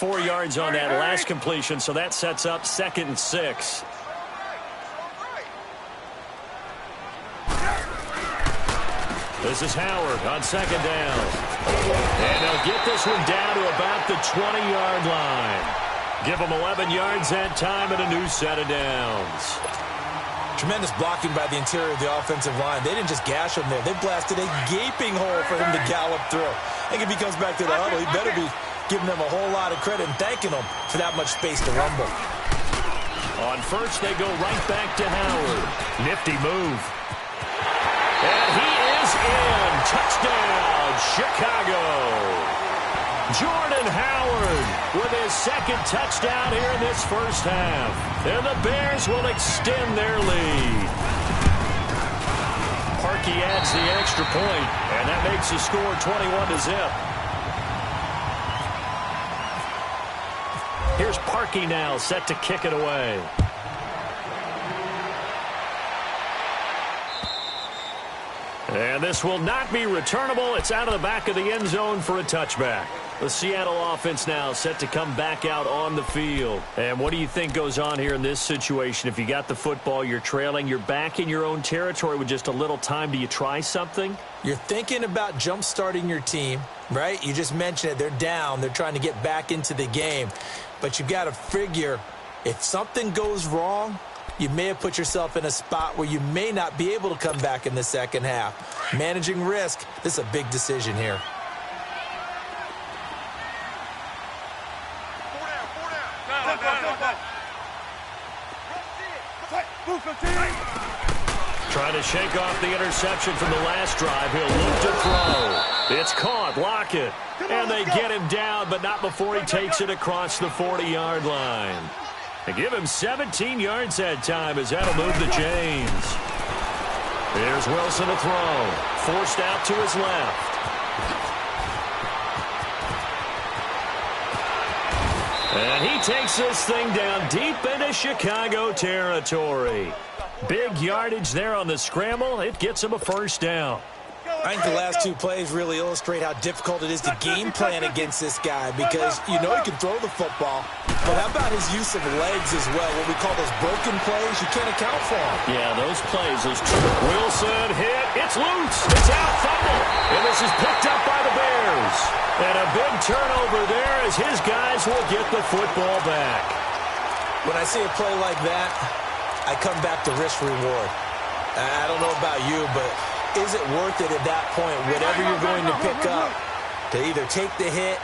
4 yards on that last completion, so that sets up 2nd and 6. This is Howard on 2nd down. And they'll get this one down to about the 20-yard line. Give them 11 yards that time and a new set of downs. Tremendous blocking by the interior of the offensive line. They didn't just gash him there. They blasted a gaping hole for him to gallop through. I think if he comes back to the huddle, he better be giving them a whole lot of credit and thanking them for that much space to rumble. On first, they go right back to Howard. Nifty move. And he is in. Touchdown, Chicago. Jordan Howard with his 2nd touchdown here in this first half. And the Bears will extend their lead. Parkey adds the extra point, and that makes the score 21-0. Here's Parkey now, set to kick it away. And this will not be returnable. It's out of the back of the end zone for a touchback. The Seattle offense now set to come back out on the field. And what do you think goes on here in this situation? If you got the football, you're trailing, you're back in your own territory with just a little time. Do you try something? You're thinking about jump-starting your team, right? You just mentioned it. They're down. They're trying to get back into the game. But you've got to figure if something goes wrong, you may have put yourself in a spot where you may not be able to come back in the second half. Managing risk, this is a big decision here. Trying to shake off the interception from the last drive. He'll look to throw. It's caught. Lockett. And they get him down, but not before he takes it across the 40-yard line. They give him 17 yards that time as that'll move the chains. Here's Wilson to throw. Forced out to his left. And he takes this thing down deep into Chicago territory. Big yardage there on the scramble. It gets him a first down. I think the last 2 plays really illustrate how difficult it is to game plan against this guy because you know he can throw the football. But how about his use of legs as well? What we call those broken plays, you can't account for them. Yeah, those plays, Wilson hit. It's loose. It's out, fumble. And this is picked up by the Bears. And a big turnover there as his guys will get the football back. When I see a play like that, I come back to risk-reward. I don't know about you, but is it worth it at that point, whatever you're going to pick up, to either take the hit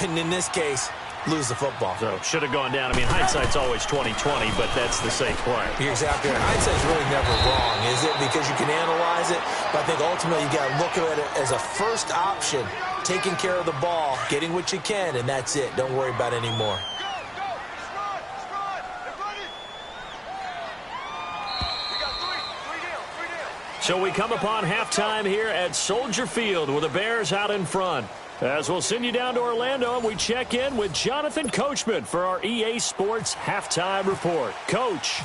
and, in this case, lose the football? So, should have gone down. I mean, hindsight's always 20/20, but that's the same play. You're exactly right. Hindsight's really never wrong, is it? Because you can analyze it, but I think ultimately you got to look at it as a first option, taking care of the ball, getting what you can, and that's it. Don't worry about it anymore. So we come upon halftime here at Soldier Field with the Bears out in front. As we'll send you down to Orlando, and we check in with Jonathan Coachman for our EA Sports Halftime Report. Coach,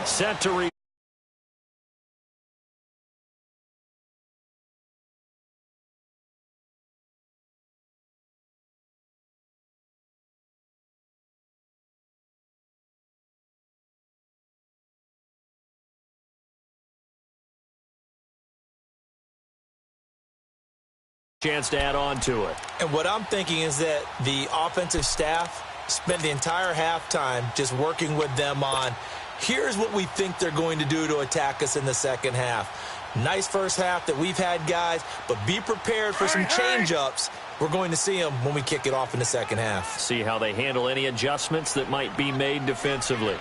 set to read. Chance to add on to it. And what I'm thinking is that the offensive staff spent the entire halftime just working with them on, here's what we think they're going to do to attack us in the second half. Nice first half that we've had, guys, but be prepared for some change-ups. We're going to see them when we kick it off in the second half. See how they handle any adjustments that might be made defensively.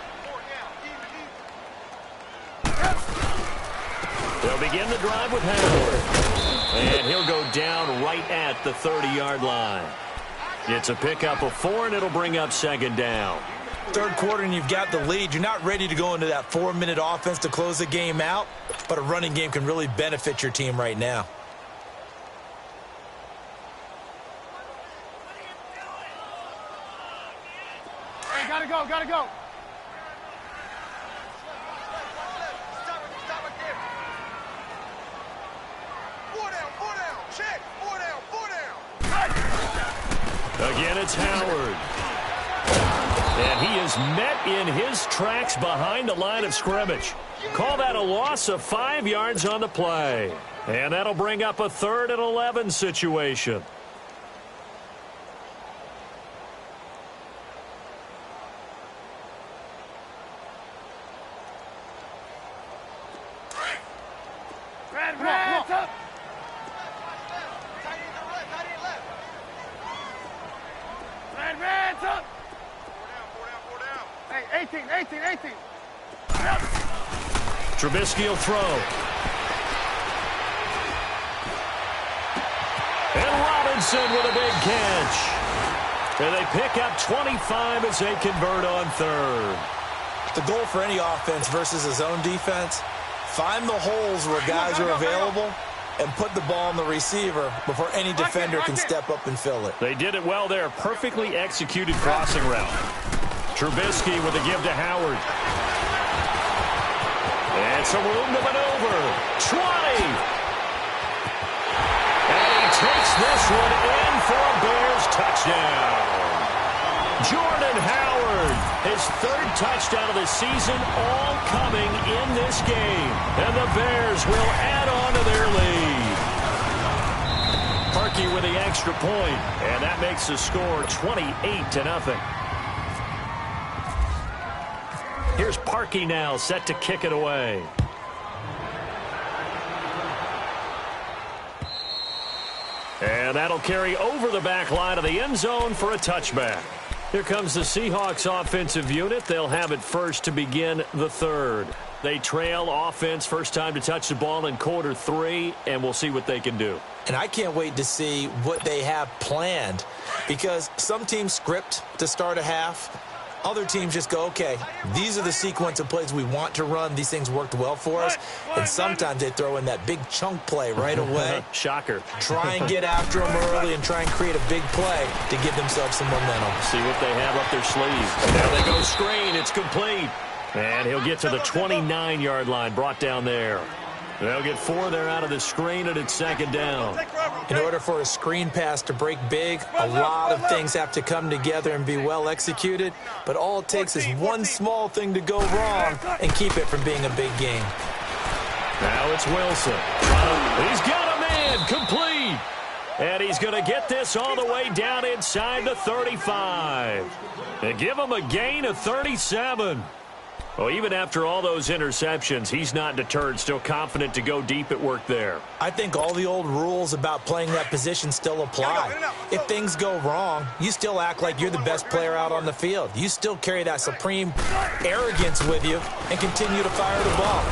They'll begin the drive with Howard. And he'll go down right at the 30-yard line. It's a pickup of 4, and it'll bring up 2nd down. Third quarter, and you've got the lead. You're not ready to go into that 4-minute offense to close the game out, but a running game can really benefit your team right now. Hey, gotta go, gotta go. Again, it's Howard. And he is met in his tracks behind the line of scrimmage. Call that a loss of 5 yards on the play. And that'll bring up a 3rd and 11 situation. Hey, 18. Trubisky will throw. And Robinson with a big catch. And they pick up 25 as they convert on 3rd. The goal for any offense versus his own defense, find the holes where guys are available and put the ball on the receiver before any defender can step up and fill it. They did it well there. Perfectly executed crossing route. Trubisky with a give to Howard. And some room to maneuver. 20. And he takes this one in for a Bears touchdown. Jordan Howard, his 3rd touchdown of the season, all coming in this game. And the Bears will add on to their lead. Parkey with the extra point, and that makes the score 28-0. Here's Parkey now, set to kick it away. And that'll carry over the back line of the end zone for a touchback. Here comes the Seahawks offensive unit. They'll have it first to begin the 3rd. They trail offense, first time to touch the ball in quarter 3, and we'll see what they can do. And I can't wait to see what they have planned, because some teams script to start a half. Other teams just go, okay, these are the sequence of plays we want to run. These things worked well for us. And sometimes they throw in that big chunk play right away. Shocker. Try and get after them early and try and create a big play to give themselves some momentum. See what they have up their sleeves. Now they go screen. It's complete. And he'll get to the 29-yard line, brought down there. They'll get 4 there out of the screen, and it's 2nd down. In order for a screen pass to break big, a lot of things have to come together and be well executed. But all it takes is one small thing to go wrong and keep it from being a big game. Now it's Wilson. He's got a man, complete. And he's going to get this all the way down inside the 35. And give him a gain of 37. Well, even after all those interceptions, he's not deterred, still confident to go deep at work there. I think all the old rules about playing that position still apply. If things go wrong, you still act like you're the best player out on the field. You still carry that supreme arrogance with you and continue to fire the ball.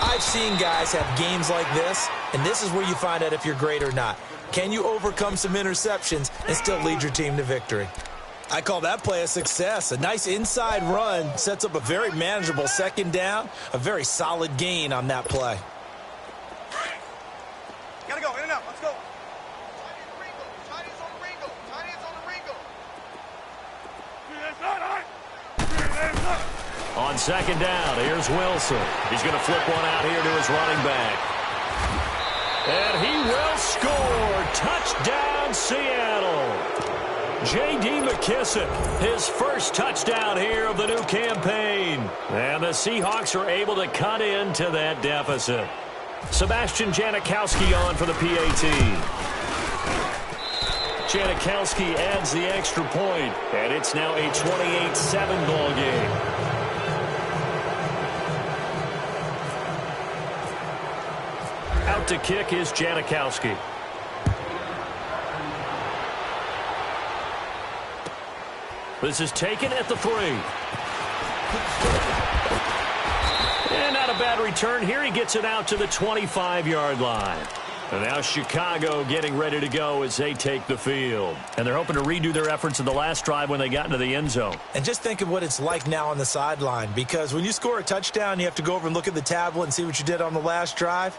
I've seen guys have games like this, and this is where you find out if you're great or not. Can you overcome some interceptions and still lead your team to victory? I call that play a success. A nice inside run sets up a very manageable 2nd down, a very solid gain on that play. Gotta go, in and out, let's go. On 2nd down, here's Wilson. He's going to flip one out here to his running back. And he will score. Touchdown, Seattle. J.D. McKissick, his first touchdown here of the new campaign. And the Seahawks are able to cut into that deficit. Sebastian Janikowski on for the PAT. Janikowski adds the extra point, and it's now a 28-7 ball game. Out to kick is Janikowski. This is taken at the 3. And not a bad return here. He gets it out to the 25-yard line. And now Chicago getting ready to go as they take the field. And they're hoping to redo their efforts in the last drive when they got into the end zone. And just think of what it's like now on the sideline, because when you score a touchdown, you have to go over and look at the tablet and see what you did on the last drive.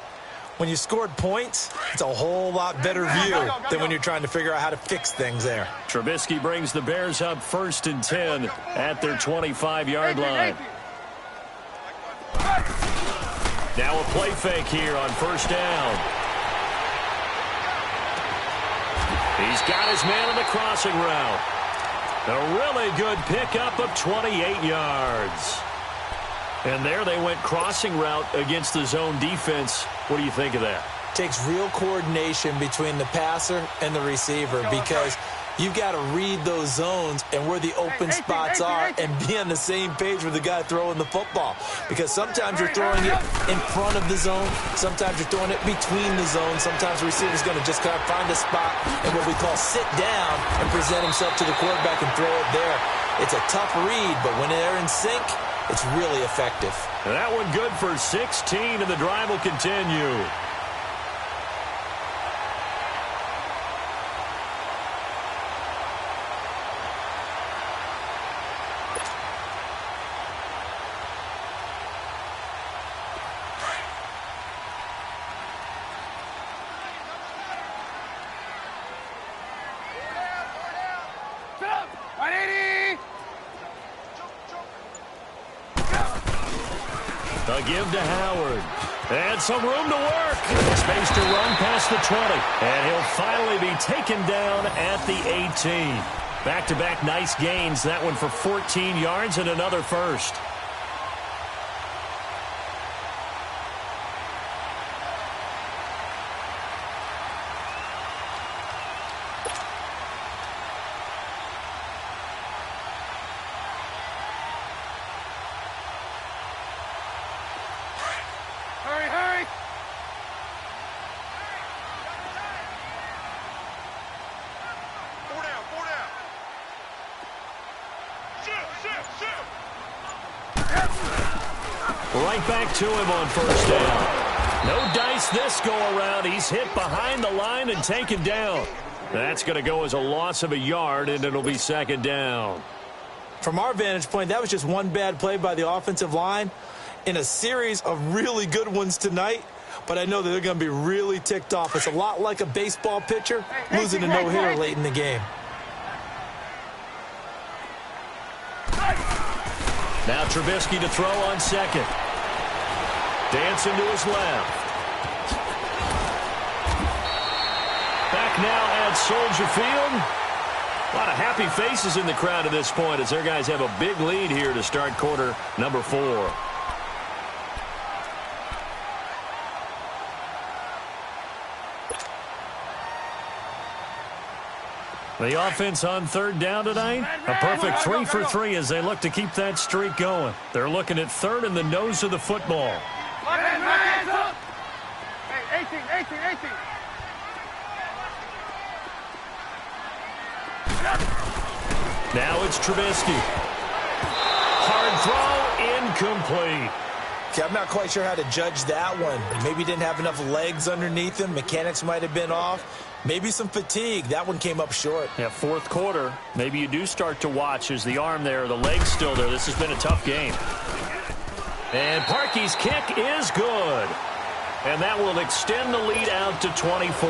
When you scored points, it's a whole lot better view than when you're trying to figure out how to fix things there. Trubisky brings the Bears up 1st and 10 at their 25-yard line. Now a play fake here on 1st down. He's got his man on the crossing route. A really good pickup of 28 yards. And there they went crossing route against the zone defense. What do you think of that? Takes real coordination between the passer and the receiver because you've got to read those zones and where the open spots are and be on the same page with the guy throwing the football. Because sometimes you're throwing it in front of the zone. Sometimes you're throwing it between the zones. Sometimes the receiver's going to just kind of find a spot and what we call sit down and present himself to the quarterback and throw it there. It's a tough read, but when they're in sync, it's really effective. And that one good for 16, and the drive will continue. A give to Howard. And some room to work. Space to run past the 20. And he'll finally be taken down at the 18. Back-to-back nice gains. That one for 14 yards and another first. Right back to him on first down. No dice this go-around. He's hit behind the line and taken down. That's going to go as a loss of a yard, and it'll be second down. From our vantage point, that was just one bad play by the offensive line in a series of really good ones tonight. But I know that they're going to be really ticked off. It's a lot like a baseball pitcher losing a no-hitter late in the game. Now Trubisky to throw on second. Dancing to his left. Back now at Soldier Field. A lot of happy faces in the crowd at this point as their guys have a big lead here to start quarter number 4. The offense on third down tonight, a perfect 3 for 3 as they look to keep that streak going. They're looking at third in the nose of the football. Hey, 18. Now it's Trubisky. Hard throw, incomplete. Okay, I'm not quite sure how to judge that one. Maybe he didn't have enough legs underneath him. Mechanics might have been off. Maybe some fatigue. That one came up short. Yeah, fourth quarter. Maybe you do start to watch. Is the arm there, the leg's still there. This has been a tough game. And Parkey's kick is good. And that will extend the lead out to 24.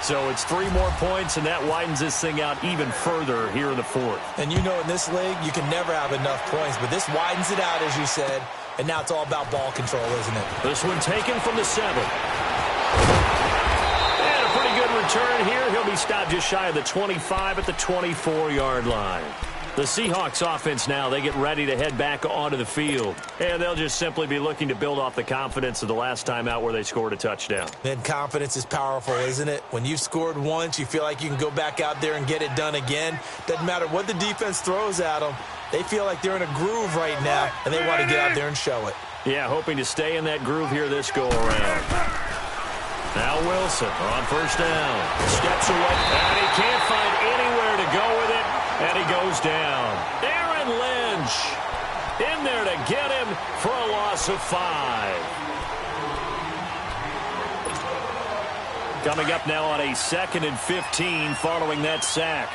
So it's 3 more points, and that widens this thing out even further here in the fourth. And you know in this league, you can never have enough points, but this widens it out, as you said. And now it's all about ball control, isn't it? This one taken from the 7. And a pretty good return here. He'll be stopped just shy of the 25 at the 24-yard line. The Seahawks offense now, they get ready to head back onto the field. And they'll just simply be looking to build off the confidence of the last time out where they scored a touchdown. Then confidence is powerful, isn't it? When you've scored once, you feel like you can go back out there and get it done again. Doesn't matter what the defense throws at them. They feel like they're in a groove right now, and they want to get out there and show it. Yeah, hoping to stay in that groove here this go-around. Now Wilson on first down. Steps away, and he can't find anywhere to go with it, and he goes down. Aaron Lynch in there to get him for a loss of 5. Coming up now on a 2nd and 15 following that sack.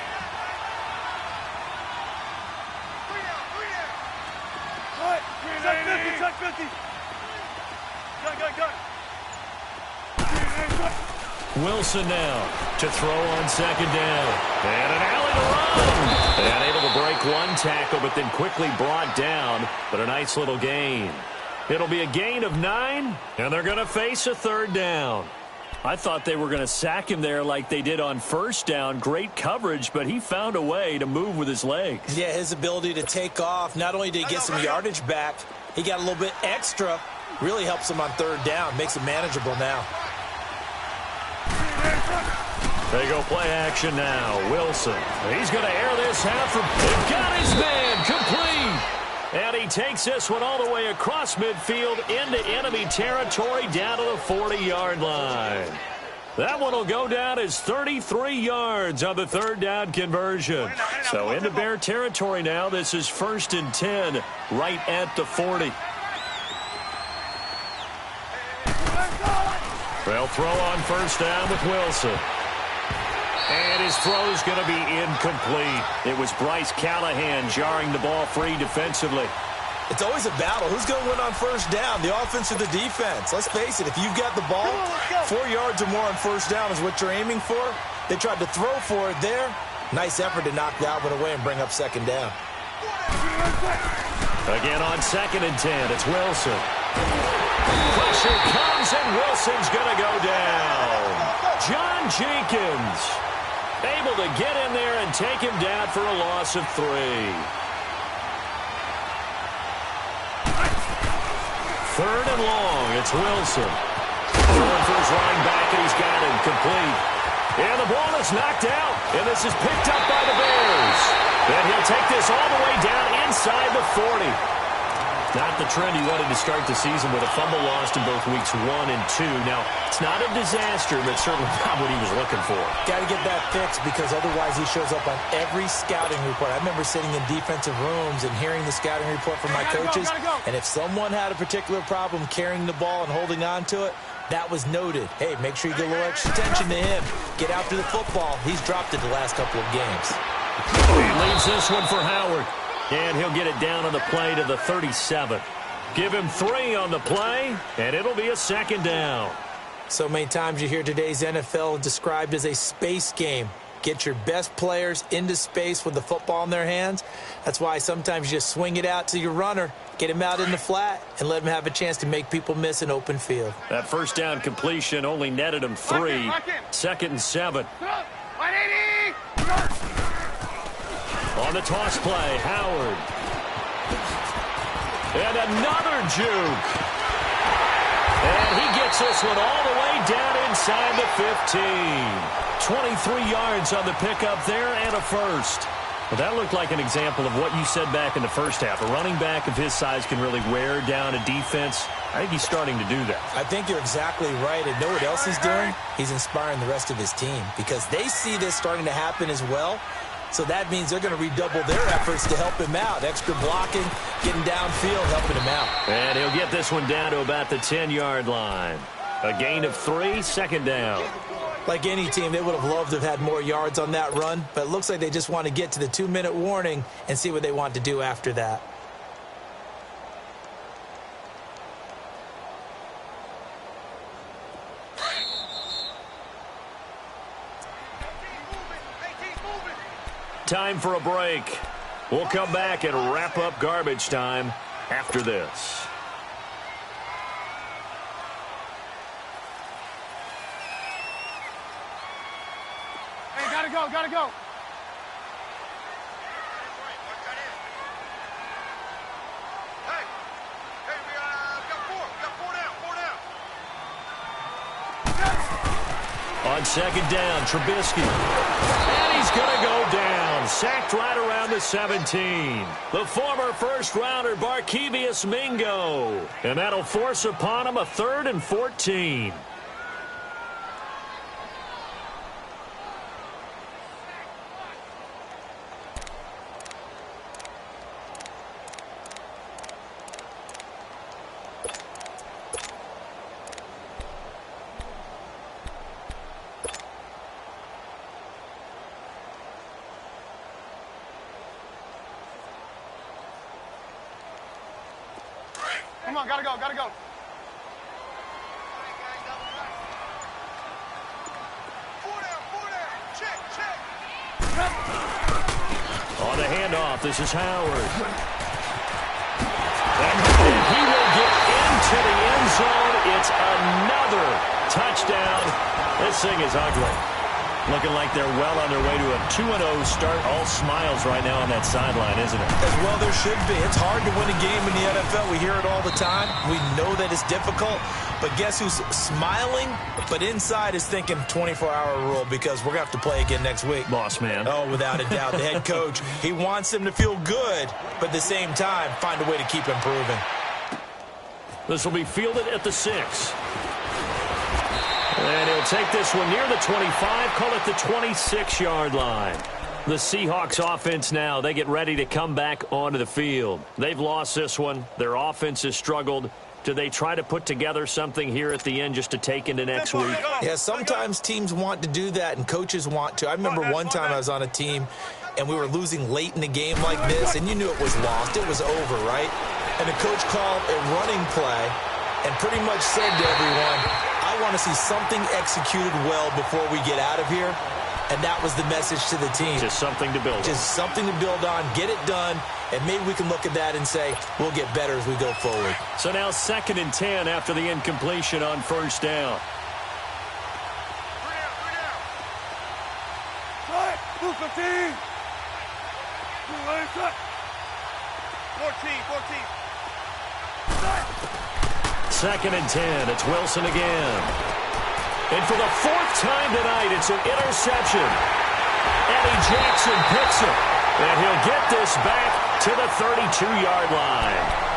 Wilson now to throw on second down. And an alley to run. And able to break one tackle, but then quickly brought down. But a nice little gain. It'll be a gain of 9, and they're going to face a third down. I thought they were going to sack him there like they did on first down. Great coverage, but he found a way to move with his legs. Yeah, his ability to take off, not only did he get some yardage back, he got a little bit extra. Really helps him on third down, makes it manageable now. They go play action now. Wilson. He's going to air this out from... They've got his man complete. And he takes this one all the way across midfield into enemy territory down to the 40-yard line. That one will go down as 33 yards on the third down conversion. So into Bear territory now. This is 1st and 10 right at the 40. They'll throw on first down with Wilson. And his throw's going to be incomplete. It was Bryce Callahan jarring the ball free defensively. It's always a battle. Who's going to win on first down, the offense or the defense? Let's face it, if you've got the ball, 4 yards or more on first down is what you're aiming for. They tried to throw for it there. Nice effort to knock that one away and bring up second down. Again on 2nd and 10, it's Wilson. Pressure comes, and Wilson's going to go down. John Jenkins able to get in there and take him down for a loss of 3. 3rd and long, it's Wilson. Throwing for his running back, and he's got him complete. And the ball is knocked out, and this is picked up by the Bears. And he'll take this all the way down inside the 40. Not the trend he wanted to start the season with a fumble lost in both weeks 1 and 2. Now, it's not a disaster, but certainly not what he was looking for. Got to get that fixed because otherwise he shows up on every scouting report. I remember sitting in defensive rooms and hearing the scouting report from my coaches. And if someone had a particular problem carrying the ball and holding on to it, that was noted. Hey, make sure you get a little extra attention to him. Get after the football. He's dropped it the last couple of games. He leaves this one for Howard. And he'll get it down on the play to the 37. Give him 3 on the play, and it'll be a second down. So many times you hear today's NFL described as a space game. Get your best players into space with the football in their hands. That's why sometimes you just swing it out to your runner, get him out in the flat, and let him have a chance to make people miss an open field. That first down completion only netted him 3. 2nd and 7. 180! On the toss play, Howard. And another juke. And he gets this one all the way down inside the 15. 23 yards on the pickup there and a first. Well, that looked like an example of what you said back in the first half. A running back of his size can really wear down a defense. I think he's starting to do that. I think you're exactly right. And know what else he's doing? He's inspiring the rest of his team because they see this starting to happen as well. So that means they're going to redouble their efforts to help him out. Extra blocking, getting downfield, helping him out. And he'll get this one down to about the 10-yard line. A gain of 3, second down. Like any team, they would have loved to have had more yards on that run, but it looks like they just want to get to the 2-minute warning and see what they want to do after that. Time for a break. We'll come back and wrap up garbage time after this. Hey, gotta go, gotta go. Hey, we got 4 down. On second down, Trubisky. And he's going to go down. Sacked right around the 17. The former first-rounder Barkevious Mingo. And that'll force upon him a 3rd and 14. Come on, gotta go, gotta go. Four down. Check. On the handoff, this is Howard. And he will get into to the end zone. It's another touchdown. This thing is ugly. Looking like they're well on their way to a 2-0 start. All smiles right now on that sideline, isn't it? As well there should be. It's hard to win a game in the NFL. We hear it all the time. We know that it's difficult. But guess who's smiling? But inside is thinking 24-hour rule because we're going to have to play again next week. Boss man. Oh, without a doubt. The head coach, he wants them to feel good, but at the same time, find a way to keep improving. This will be fielded at the 6. And he'll take this one near the 25, call it the 26-yard line. The Seahawks offense now, they get ready to come back onto the field. They've lost this one. Their offense has struggled. Do they try to put together something here at the end just to take into next week? Yeah, sometimes teams want to do that and coaches want to. I remember one time I was on a team and we were losing late in the game like this, and you knew it was lost. It was over, right? And the coach called a running play and pretty much said to everyone, I want to see something executed well before we get out of here. And that was the message to the team. Just something to build on. Just something to build on, get it done, and maybe we can look at that and say, we'll get better as we go forward. So now 2nd and 10 after the incompletion on first down. 2-15. 14. 2nd and 10. It's Wilson again. And for the 4th time tonight, it's an interception. Eddie Jackson picks it. And he'll get this back to the 32-yard line.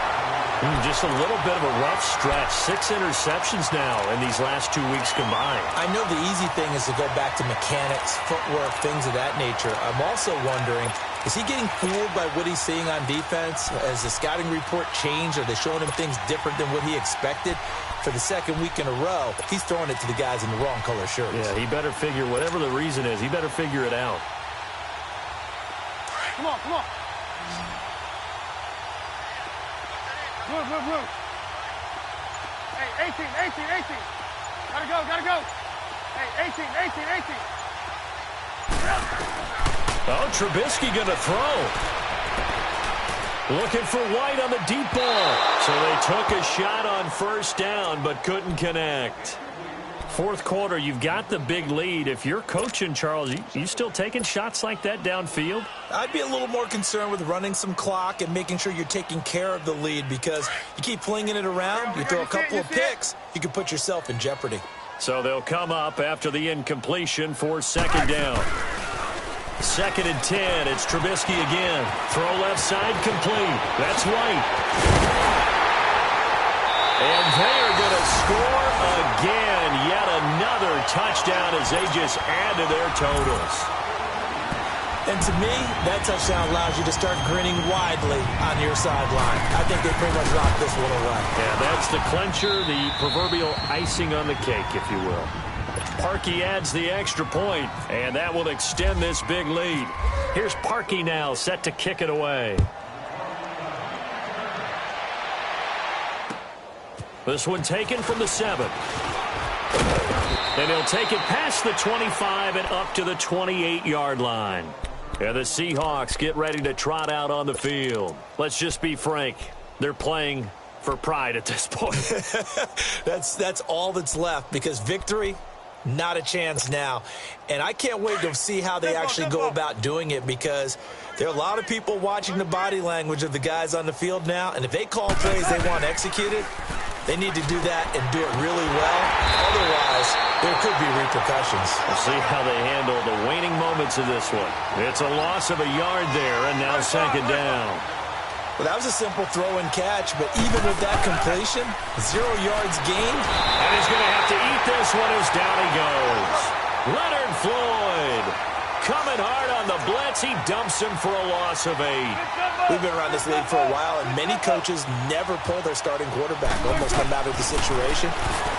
Just a little bit of a rough stretch. 6 interceptions now in these last 2 weeks combined. I know the easy thing is to go back to mechanics, footwork, things of that nature. I'm also wondering, is he getting fooled by what he's seeing on defense? Has the scouting report changed? Are they showing him things different than what he expected? For the 2nd week in a row, he's throwing it to the guys in the wrong color shirts. Yeah, he better figure, whatever the reason is, he better figure it out. Come on. Move. Hey, 18. Gotta go. Hey, 18. Oh, Trubisky going to throw. Looking for White on the deep ball. So they took a shot on first down, but couldn't connect. 4th quarter, you've got the big lead. If you're coaching, Charles, you still taking shots like that downfield? I'd be a little more concerned with running some clock and making sure you're taking care of the lead, because you keep flinging it around, you throw a couple of picks, you can put yourself in jeopardy. So they'll come up after the incompletion for 2nd down. 2nd and 10. It's Trubisky again. Throw left side complete. That's White. And they are going to score again. Yet another touchdown as they just add to their totals. And to me, that touchdown allows you to start grinning widely on your sideline. I think they pretty much locked this one away. Yeah, that's the clincher, the proverbial icing on the cake, if you will. Parkey adds the extra point, and that will extend this big lead. Here's Parkey now, set to kick it away. This one taken from the 7. And he'll take it past the 25 and up to the 28-yard line. And the Seahawks get ready to trot out on the field. Let's just be frank. They're playing for pride at this point. That's all that's left, because victory, not a chance now. And I can't wait to see how they actually go about doing it, because there are a lot of people watching the body language of the guys on the field now. And if they call plays they want executed, they need to do that and do it really well. Otherwise, there could be repercussions. We'll see how they handle the waning moments of this one. It's a loss of a yard there, and now 2nd down. Well, that was a simple throw and catch, but even with that completion, 0 yards gained. And he's going to have to eat this one as down he goes. Leonard Floyd coming hard on the blitz. He dumps him for a loss of 8. We've been around this league for a while, and many coaches never pull their starting quarterback, almost no matter the situation.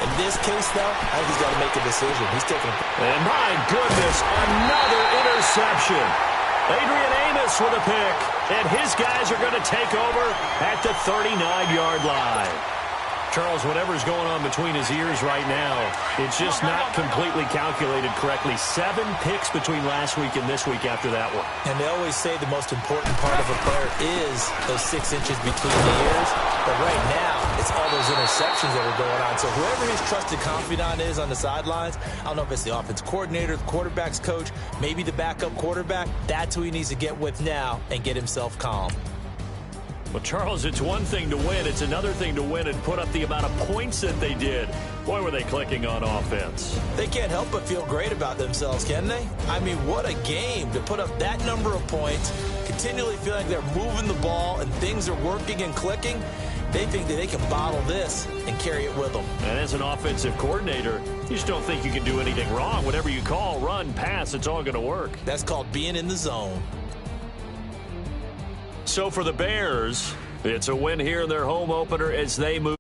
In this case, though, I think he's got to make a decision. He's taking a... And my goodness, another interception. Adrian Amos with a pick, and his guys are going to take over at the 39-yard line. Charles, whatever's going on between his ears right now, it's just not completely calculated correctly. 7 picks between last week and this week after that one. And they always say the most important part of a player is those 6 inches between the ears. But right now, it's all those interceptions that are going on. So whoever his trusted confidant is on the sidelines, I don't know if it's the offense coordinator, the quarterback's coach, maybe the backup quarterback, that's who he needs to get with now and get himself calm. Well, Charles, it's one thing to win. It's another thing to win and put up the amount of points that they did. Boy, were they clicking on offense. They can't help but feel great about themselves, can they? I mean, what a game to put up that number of points, continually feeling like they're moving the ball and things are working and clicking. They think that they can bottle this and carry it with them. And as an offensive coordinator, you just don't think you can do anything wrong. Whatever you call, run, pass, it's all going to work. That's called being in the zone. So for the Bears, it's a win here in their home opener as they move